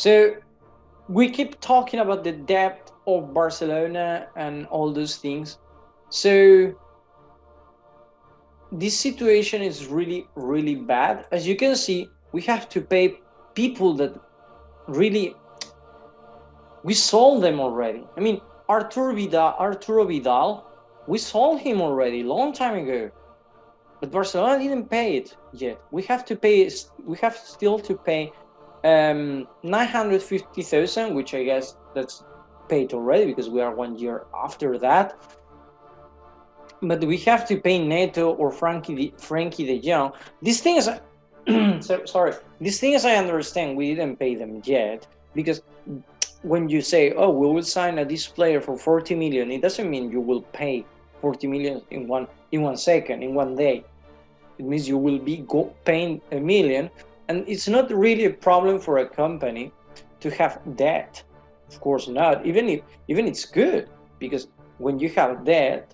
So we keep talking about the debt of Barcelona and all those things. So this situation is really, really bad. As you can see, we have to pay people that really, we sold them already. I mean, Arturo Vidal, we sold him already long time ago, but Barcelona didn't pay it yet. We have still to pay 950,000, which I guess that's paid already because we are 1 year after that. But we have to pay Neto or Frankie de Jong. These things, sorry. These things I understand we didn't pay them yet, because when you say, "Oh, we will sign this player for 40 million," it doesn't mean you will pay 40 million in 1 second, in 1 day. It means you will be paying $1 million, and it's not really a problem for a company to have debt. Of course not. Even it's good, because when you have debt,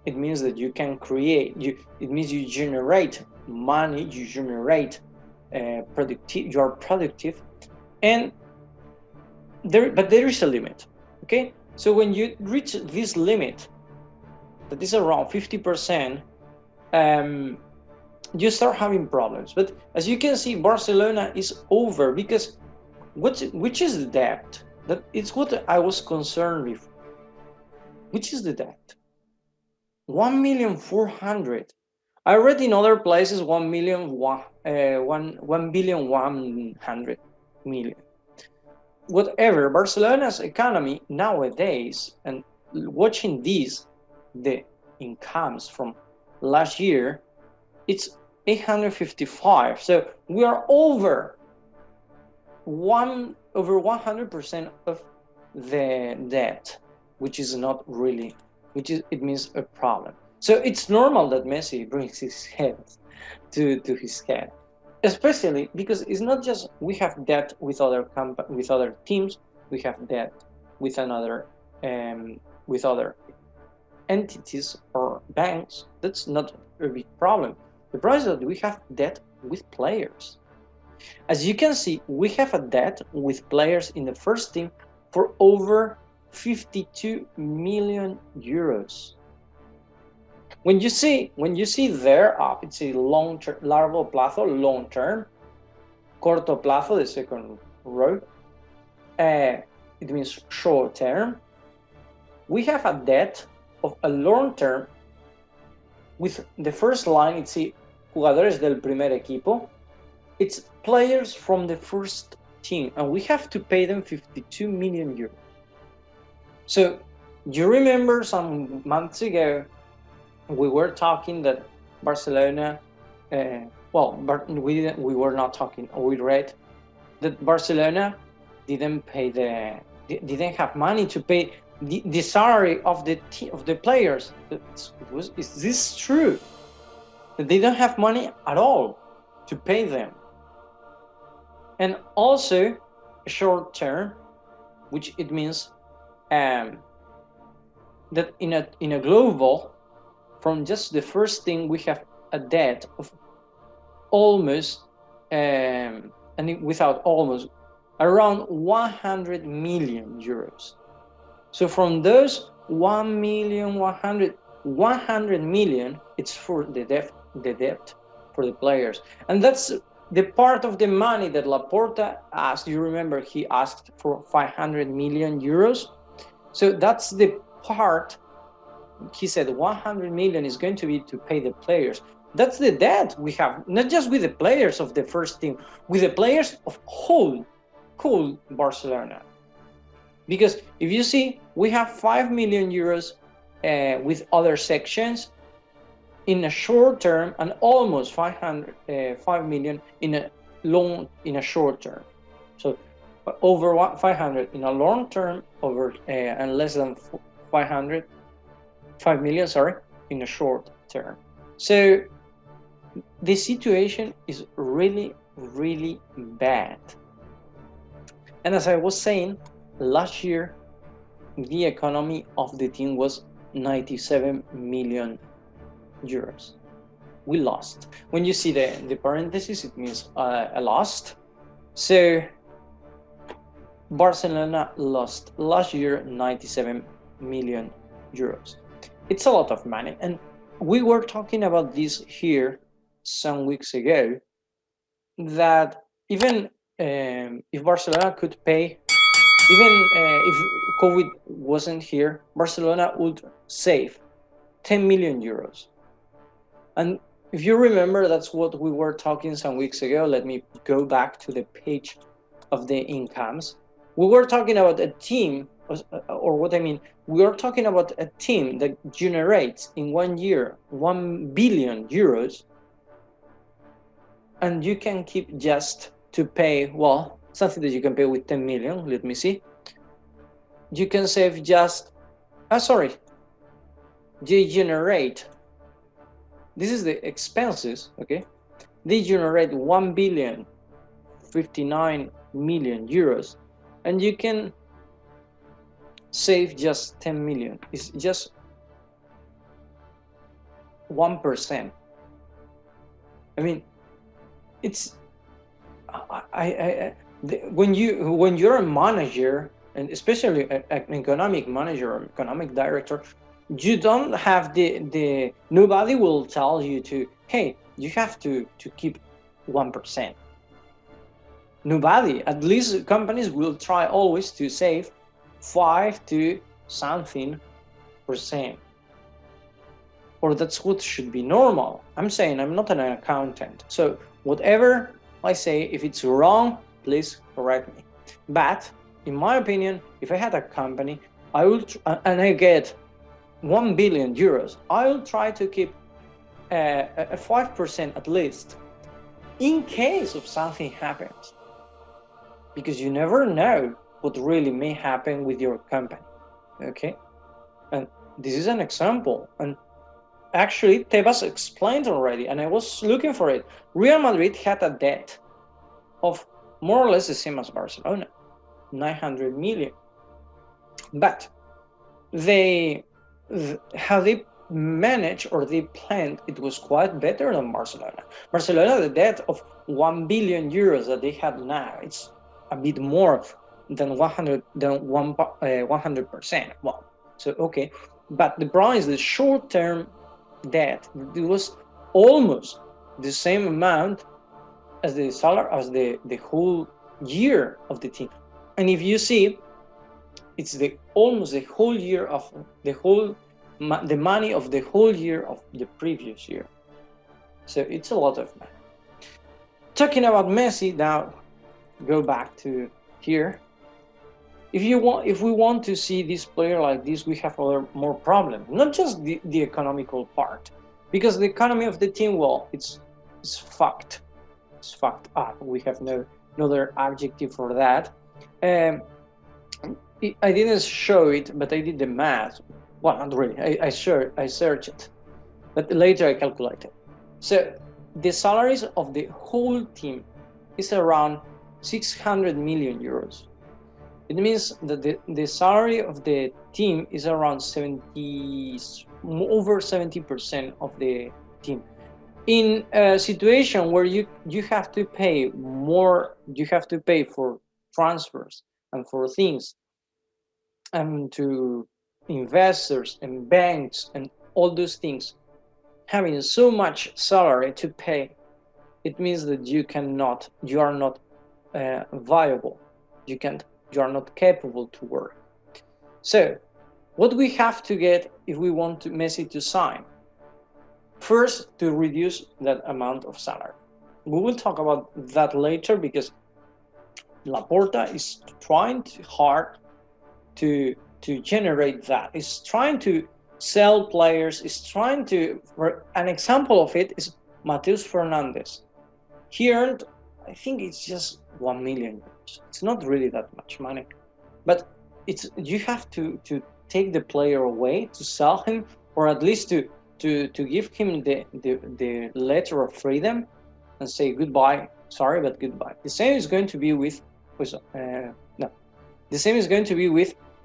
it means that you can create. It means you generate money. You generate productive. You are productive, and there is a limit. Okay, so when you reach this limit, that is around 50%, you start having problems. But as you can see, Barcelona is over, because which is the debt? That it's what I was concerned with. Which is the debt? 1,400,000. I read in other places 1,100,000,000. Whatever. Barcelona's economy nowadays, and watching these, the incomes from last year, it's 855. So we are over 100% of the debt, which is not really, it means a problem. So it's normal that Messi brings his head to his head, especially because it's not just we have debt with other teams, we have debt with with other entities or banks. That's not a big problem. The problem is that we have debt with players. As you can see, we have a debt with players in the first team for over 52 million euros. When you see there up, it's a long-term, largo plazo, long-term, corto plazo, the second row, it means short-term. We have a debt of a long-term with the first line, it's jugadores del primer equipo. It's players from the first team, and we have to pay them 52 million euros. So you remember some months ago, we were talking that Barcelona, we were not talking, we read that Barcelona didn't have money to pay the salary of the players. Is this true? That they don't have money at all to pay them? And also short term, which it means that in a global, from just the first thing, we have a debt of almost and without almost around 100 million euros. So from those 100 million, it's for the debt for the players, and that's the part of the money that Laporta asked. You remember he asked for 500 million euros. So that's the part. He said 100 million is going to be to pay the players. That's the debt we have, not just with the players of the first team, with the players of whole Barcelona. Because if you see, we have 5 million euros with other sections in a short term, and almost 5 million in a short term. So over 500 in a long term, over and less than 5 million, in a short term. So the situation is really, really bad. And as I was saying, last year, the economy of the team was 97 million euros. We lost. When you see the parentheses, it means a lost. So Barcelona lost last year 97 million euros. It's a lot of money, and we were talking about this here some weeks ago, that even if Barcelona could pay, even if COVID wasn't here, Barcelona would save 10 million euros. And if you remember, that's what we were talking some weeks ago. Let me go back to the page of the incomes. We were talking about a team, or what I mean, we are talking about a team that generates in 1 year 1 billion euros, and you can keep just to pay, well, something that you can pay with 10 million. Let me see. You can save just, they generate, this is the expenses, okay? They generate 1 billion 59 million euros, and you can save just 10 million. It's just 1%. I mean, it's when you're a manager, and especially an economic manager or economic director, you don't have the nobody will tell you to, hey, you have to keep 1%. Nobody. At least companies will try always to save 5 to something %. Or that's what should be normal. I'm saying I'm not an accountant, so whatever I say, if it's wrong, please correct me. But in my opinion, if I had a company, I would, and I get 1 billion euros, I will try to keep a 5% at least, in case of something happens, because you never know what really may happen with your company. Okay, and this is an example, and actually Tebas explained already, and I was looking for it. Real Madrid had a debt of more or less the same as Barcelona, 900 million, but how they managed, or they planned, it was quite better than Barcelona. Barcelona, the debt of 1 billion euros that they have now, it's a bit more than 100%. Well, so okay, but the problem is the short-term debt. It was almost the same amount as the salary, as the whole year of the team. And if you see, it's almost the whole year of the money of the whole year of the previous year. So it's a lot of money. Talking about Messi now, go back to here. If we want to see this player like this, we have more problems, not just the economical part, because the economy of the team, well, it's fucked. It's fucked up. We have no other adjective for that. I didn't show it, but I did the math. Well, not really. I searched it, but later I calculated. So the salaries of the whole team is around 600 million euros. It means that the salary of the team is around over 70% of the team. In a situation where you have to pay more, you have to pay for transfers and for things, and to investors and banks and all those things, having so much salary to pay, it means that you are not viable. You are not capable to work. So what we have to get if we want Messi to sign? First, to reduce that amount of salary. We will talk about that later, because Laporta is trying hard to generate that. It's trying to sell players. It's trying to, an example of it is Mateus Fernandez. He earned, I think it's just 1 million. It's not really that much money, but you have to take the player away, to sell him, or at least to give him the letter of freedom and say goodbye, sorry, but goodbye. The same is going to be with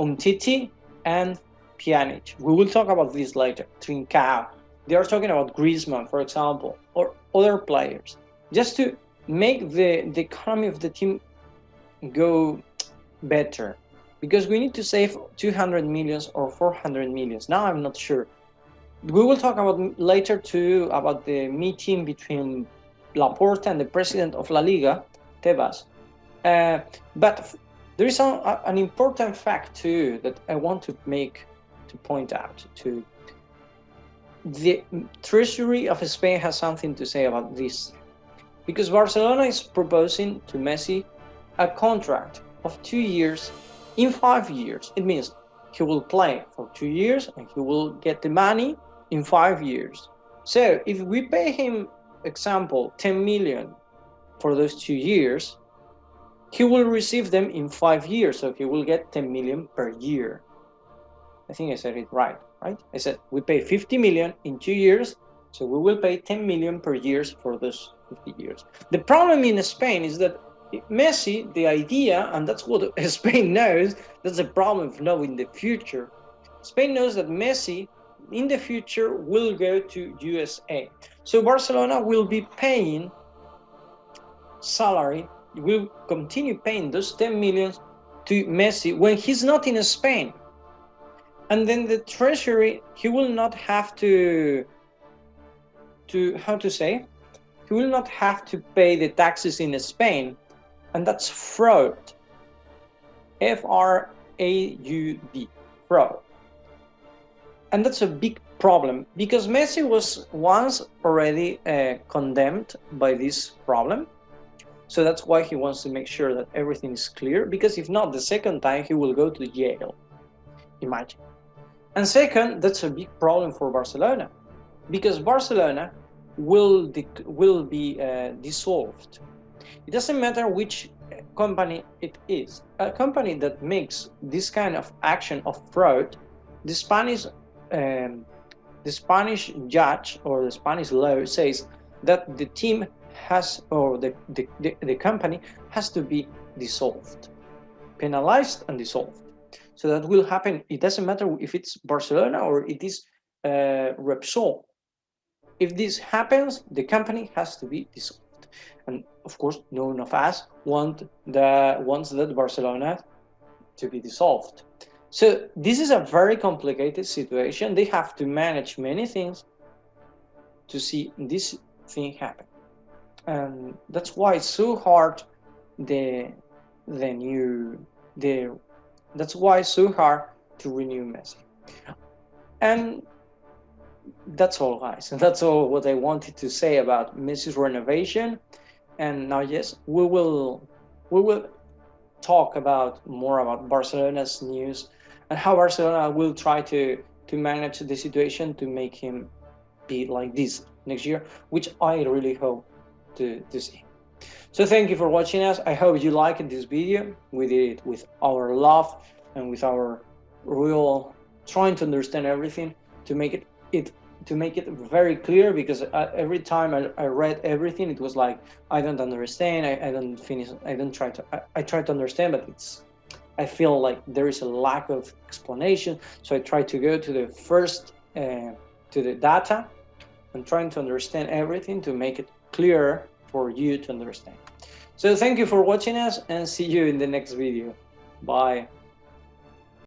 Umtiti and Pjanic. We will talk about this later. Trincao. They are talking about Griezmann, for example, or other players, just to make the economy of the team go better, because we need to save 200 millions or 400 millions. Now I'm not sure. We will talk about later too about the meeting between Laporta and the president of La Liga, Tebas. But there is an important fact too that I want to point out to. The Treasury of Spain has something to say about this, because Barcelona is proposing to Messi a contract of 2 years in 5 years. It means he will play for 2 years and he will get the money in 5 years. So if we pay him, example, 10 million for those 2 years, he will receive them in 5 years, so he will get 10 million per year. I think I said it right? I said we pay 50 million in 2 years, so we will pay 10 million per year for those 50 years. The problem in Spain is that Messi, the idea, and that's what Spain knows, that's the problem of knowing the future. Spain knows that Messi in the future will go to USA. So Barcelona will be paying salary, will continue paying those 10 million to Messi when he's not in Spain. And then the treasury, he will not have to how to say, he will not have to pay the taxes in Spain, and that's fraud. F-R-A-U-D, fraud. And that's a big problem, because Messi was once already condemned by this problem. So that's why he wants to make sure that everything is clear, because if not, the second time he will go to jail. Imagine. And second, that's a big problem for Barcelona, because Barcelona will be dissolved. It doesn't matter which company it is. A company that makes this kind of action of fraud, the Spanish judge or the Spanish law says that the team has, or the company has to be dissolved, penalized and dissolved. So that will happen. It doesn't matter if it's Barcelona or it is Repsol. If this happens, the company has to be dissolved. And of course, none of us wants that Barcelona to be dissolved. So this is a very complicated situation. They have to manage many things to see this thing happen. And that's why it's so hard that's why it's so hard to renew Messi. And that's all, guys. And that's all what I wanted to say about Messi's renovation. And now, yes, we will talk more about Barcelona's news and how Barcelona will try to manage the situation to make him be like this next year, which I really hope to see. So thank you for watching us. I hope you liked this video. We did it with our love and with our real trying to understand everything to make it very clear, because every time I read everything, it was like I don't understand. I don't finish. I try to understand, but I feel like there is a lack of explanation. So I try to go to the first to the data and trying to understand everything to make it clearer for you to understand. So thank you for watching us, and see you in the next video. Bye.